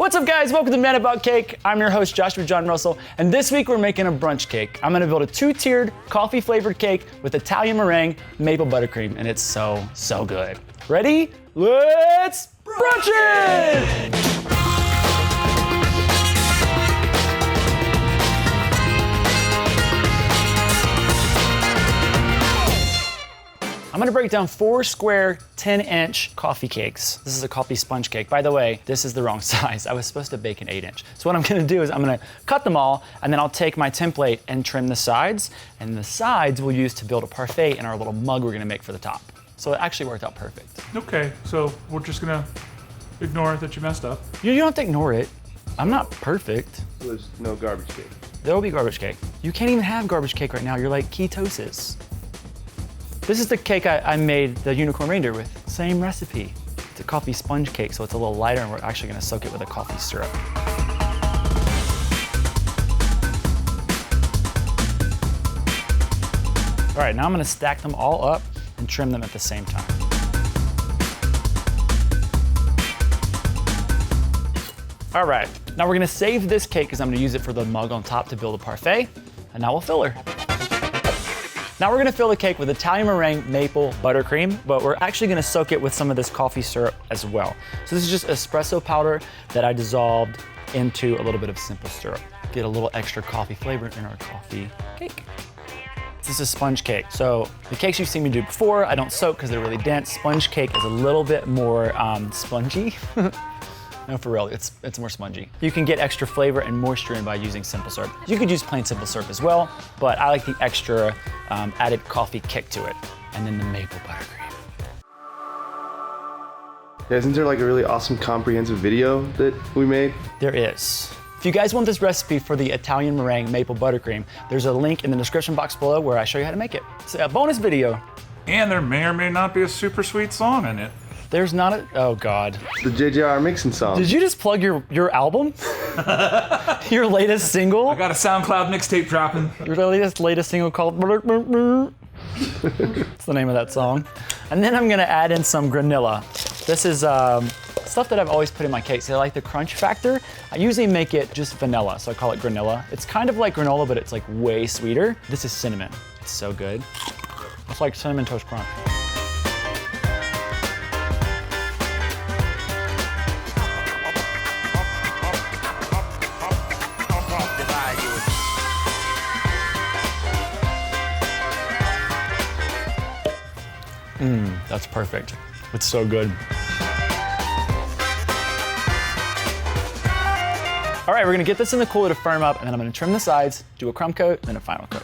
What's up, guys? Welcome to Man About Cake. I'm your host, Joshua John Russell, and this week we're making a brunch cake. I'm gonna build a 2-tiered coffee-flavored cake with Italian meringue, maple buttercream, and it's so, so good. Ready? Let's brunch it! I'm gonna break down 4 square 10-inch coffee cakes. This is a coffee sponge cake. By the way, this is the wrong size. I was supposed to bake an 8-inch. So what I'm gonna do is I'm gonna cut them all, and then I'll take my template and trim the sides, and the sides we'll use to build a parfait in our little mug we're gonna make for the top. So it actually worked out perfect. Okay, so we're just gonna ignore that you messed up. You don't have to ignore it. I'm not perfect. There's no garbage cake. There will be garbage cake. You can't even have garbage cake right now. You're like ketosis. This is the cake I made the unicorn reindeer with. Same recipe. It's a coffee sponge cake, so it's a little lighter, and we're actually gonna soak it with a coffee syrup. All right, now I'm gonna stack them all up and trim them at the same time. All right, now we're gonna save this cake because I'm gonna use it for the mug on top to build a parfait, and now we'll fill her. Now we're gonna fill the cake with Italian meringue maple buttercream, but we're actually gonna soak it with some of this coffee syrup as well. So this is just espresso powder that I dissolved into a little bit of simple syrup. Get a little extra coffee flavor in our coffee cake. This is a sponge cake. So the cakes you've seen me do before, I don't soak because they're really dense. Sponge cake is a little bit more spongy. No, for real, it's more spongy. You can get extra flavor and moisture in by using simple syrup. You could use plain simple syrup as well, but I like the extra added coffee kick to it. And then the maple buttercream. Yeah, isn't there like a really awesome comprehensive video that we made? There is. If you guys want this recipe for the Italian meringue maple buttercream, there's a link in the description box below where I show you how to make it. It's a bonus video. And there may or may not be a super sweet song in it. There's not a, oh God. The JJR mixing song. Did you just plug your album? Your latest single? I got a SoundCloud mixtape dropping. Your latest single called It's the name of that song. And then I'm gonna add in some granilla. This is stuff that I've always put in my cakes. I like the crunch factor. I usually make it just vanilla, so I call it granilla. It's kind of like granola, but it's like way sweeter. This is cinnamon. It's so good. It's like Cinnamon Toast Crunch. That's perfect. It's so good. All right, we're gonna get this in the cooler to firm up, and then I'm gonna trim the sides, do a crumb coat, and then a final coat.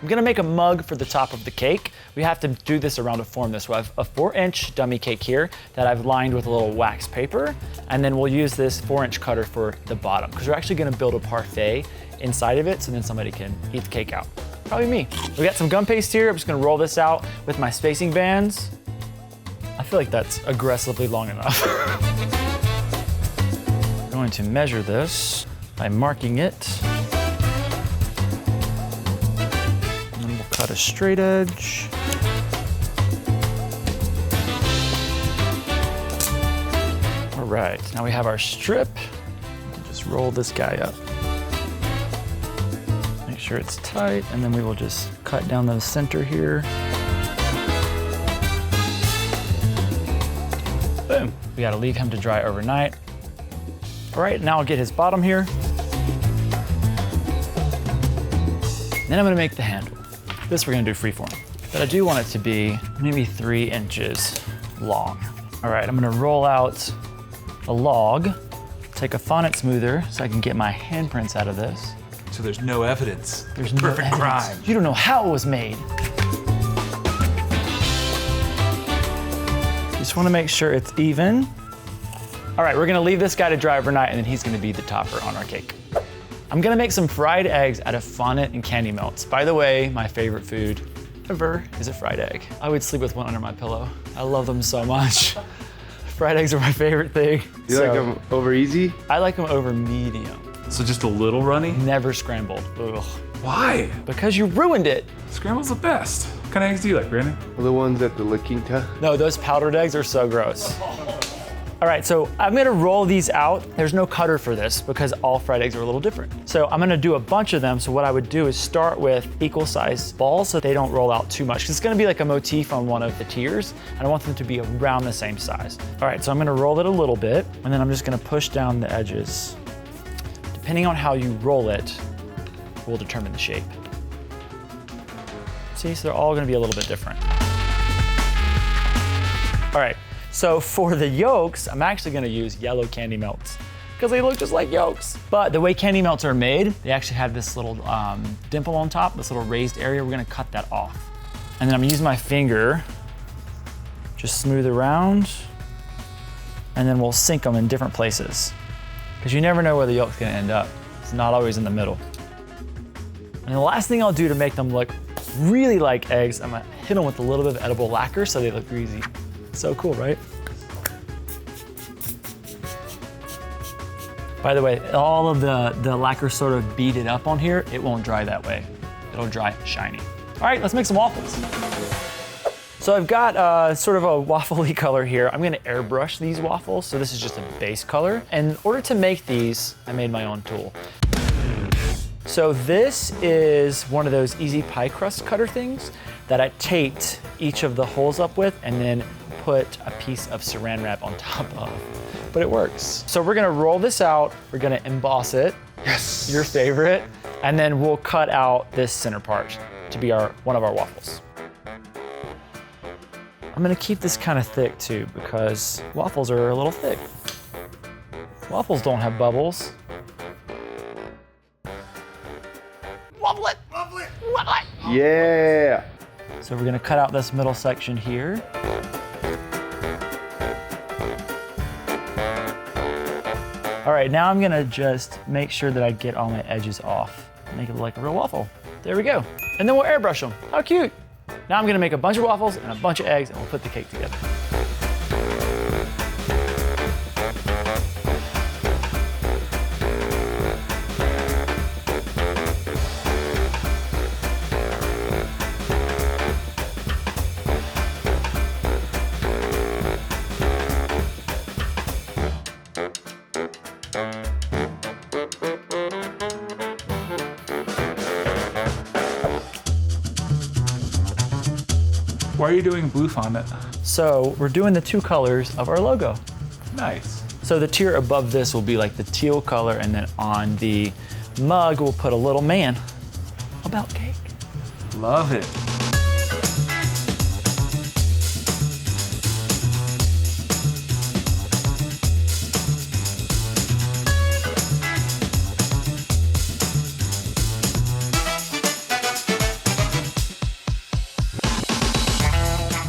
I'm gonna make a mug for the top of the cake. We have to do this around a form this way. I have a 4-inch dummy cake here that I've lined with a little wax paper, and then we'll use this 4-inch cutter for the bottom, because we're actually gonna build a parfait inside of it so then somebody can eat the cake out. Probably me. We got some gum paste here. I'm just gonna roll this out with my spacing bands. I feel like that's aggressively long enough. I'm going to measure this by marking it. Cut a straight edge. All right, now we have our strip. Just roll this guy up. Make sure it's tight, and then we will just cut down the center here. Boom. We gotta leave him to dry overnight. All right, now I'll get his bottom here. Then I'm gonna make the handle. This we're gonna do freeform, but I do want it to be maybe 3 inches long. All right, I'm gonna roll out a log, take a fondant smoother so I can get my handprints out of this. So there's no evidence. There's no perfect evidence. crime. You don't know how it was made. Just wanna make sure it's even. All right, we're gonna leave this guy to dry overnight, and then he's gonna be the topper on our cake. I'm gonna make some fried eggs out of fondant and candy melts. By the way, my favorite food ever is a fried egg. I would sleep with one under my pillow. I love them so much. Fried eggs are my favorite thing. You like them over easy? I like them over medium. So just a little runny? Never scrambled. Ugh. Why? Because you ruined it. Scramble's the best. What kind of eggs do you like, Brandon? The ones at the La Quinta? No, those powdered eggs are so gross. All right, so I'm gonna roll these out. There's no cutter for this because all fried eggs are a little different. So I'm gonna do a bunch of them. So what I would do is start with equal size balls so they don't roll out too much. 'Cause it's gonna be like a motif on one of the tiers, and I want them to be around the same size. All right, so I'm gonna roll it a little bit, and then I'm just gonna push down the edges. Depending on how you roll it, will determine the shape. See, so they're all gonna be a little bit different. All right. So for the yolks, I'm actually gonna use yellow candy melts because they look just like yolks. But the way candy melts are made, they actually have this little dimple on top, this little raised area. We're gonna cut that off. And then I'm gonna use my finger, just smooth around, and then we'll sink them in different places because you never know where the yolk's gonna end up. It's not always in the middle. And the last thing I'll do to make them look really like eggs, I'm gonna hit them with a little bit of edible lacquer so they look greasy. So cool, right? By the way, all of the lacquer sort of beaded up on here. It won't dry that way. It'll dry shiny. All right, let's make some waffles. So I've got sort of a waffly color here. I'm gonna airbrush these waffles. So this is just a base color. And in order to make these, I made my own tool. So this is one of those easy pie crust cutter things that I taped each of the holes up with and then put a piece of saran wrap on top of, but it works. So we're gonna roll this out, we're gonna emboss it. Yes! Your favorite. And then we'll cut out this center part to be one of our waffles. I'm gonna keep this kind of thick too because waffles are a little thick. Waffles don't have bubbles. Waffle it! Waffle it! Waffle it! Yeah! So we're gonna cut out this middle section here. All right, now I'm gonna just make sure that I get all my edges off. Make it look like a real waffle. There we go. And then we'll airbrush them. How cute. Now I'm gonna make a bunch of waffles and a bunch of eggs and we'll put the cake together. Why are you doing blue fondant? So we're doing the two colors of our logo. Nice. So the tier above this will be like the teal color, and then on the mug we'll put a little man about cake. Love it.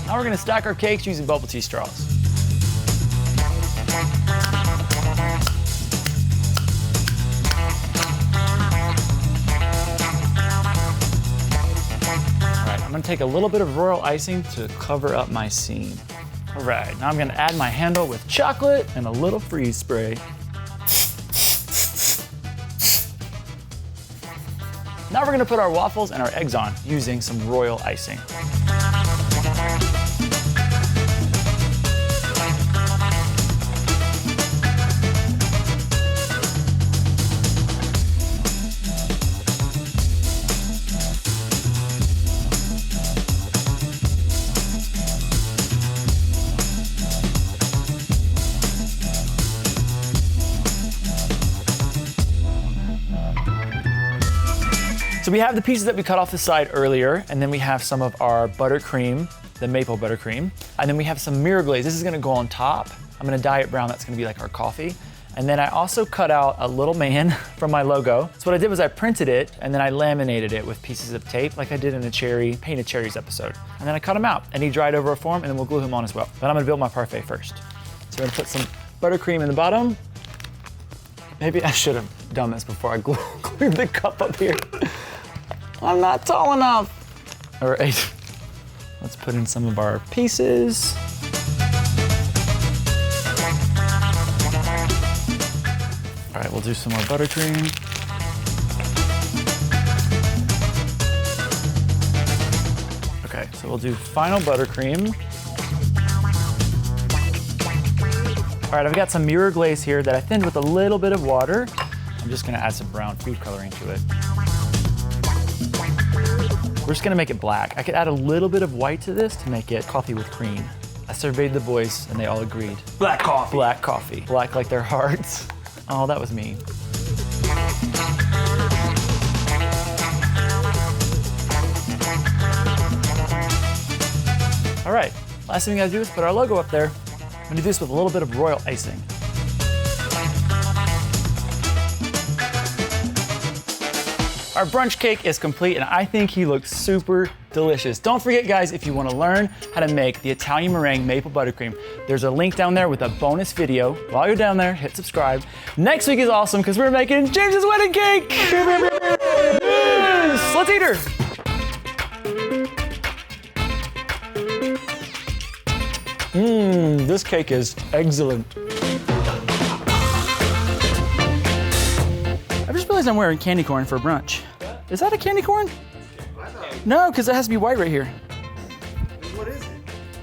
Now we're gonna stack our cakes using bubble tea straws. All right, I'm gonna take a little bit of royal icing to cover up my seam. All right, now I'm gonna add my handle with chocolate and a little freeze spray. Now we're gonna put our waffles and our eggs on using some royal icing. So we have the pieces that we cut off the side earlier, and then we have some of our buttercream, the maple buttercream, and then we have some mirror glaze. This is gonna go on top. I'm gonna dye it brown, that's gonna be like our coffee. And then I also cut out a little man from my logo. So what I did was I printed it, and then I laminated it with pieces of tape like I did in the Painted Cherries episode. And then I cut him out, and he dried over a form, and then we'll glue him on as well. But I'm gonna build my parfait first. So we're gonna put some buttercream in the bottom. Maybe I should have done this before I glued the cup up here. I'm not tall enough. All right, let's put in some of our pieces. All right, we'll do some more buttercream. Okay, so we'll do final buttercream. All right, I've got some mirror glaze here that I thinned with a little bit of water. I'm just gonna add some brown food coloring to it. We're just gonna make it black. I could add a little bit of white to this to make it coffee with cream. I surveyed the boys and they all agreed. Black coffee. Black coffee. Black like their hearts. Oh, that was me. All right, last thing we gotta do is put our logo up there. I'm gonna do this with a little bit of royal icing. Our brunch cake is complete and I think he looks super delicious. Don't forget guys, if you wanna learn how to make the Italian meringue maple buttercream, there's a link down there with a bonus video. While you're down there, hit subscribe. Next week is awesome because we're making James's wedding cake. Yes, let's eat her. This cake is excellent. I just realized I'm wearing candy corn for brunch. Is that a candy corn? No, because it has to be white right here. What is it?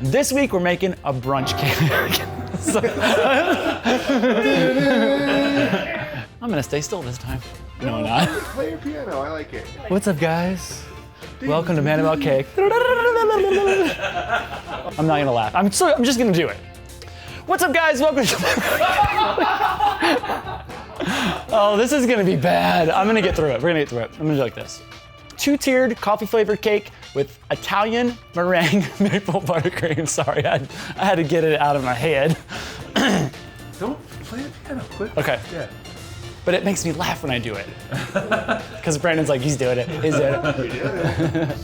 This week we're making a brunch cake. I'm gonna stay still this time. No, I'm not. Play your piano, I like it. What's up, guys? Welcome to Man About Cake. I'm not gonna laugh. I'm just gonna do it. What's up, guys? Welcome to. Oh, this is gonna be bad. I'm gonna get through it. We're gonna get through it. I'm gonna do like this. 2-tiered coffee-flavored cake with Italian meringue maple buttercream. Sorry, I had to get it out of my head. Don't play the piano, quit. Okay. Yeah. But it makes me laugh when I do it. Because Brandon's like, he's doing it. He's doing it.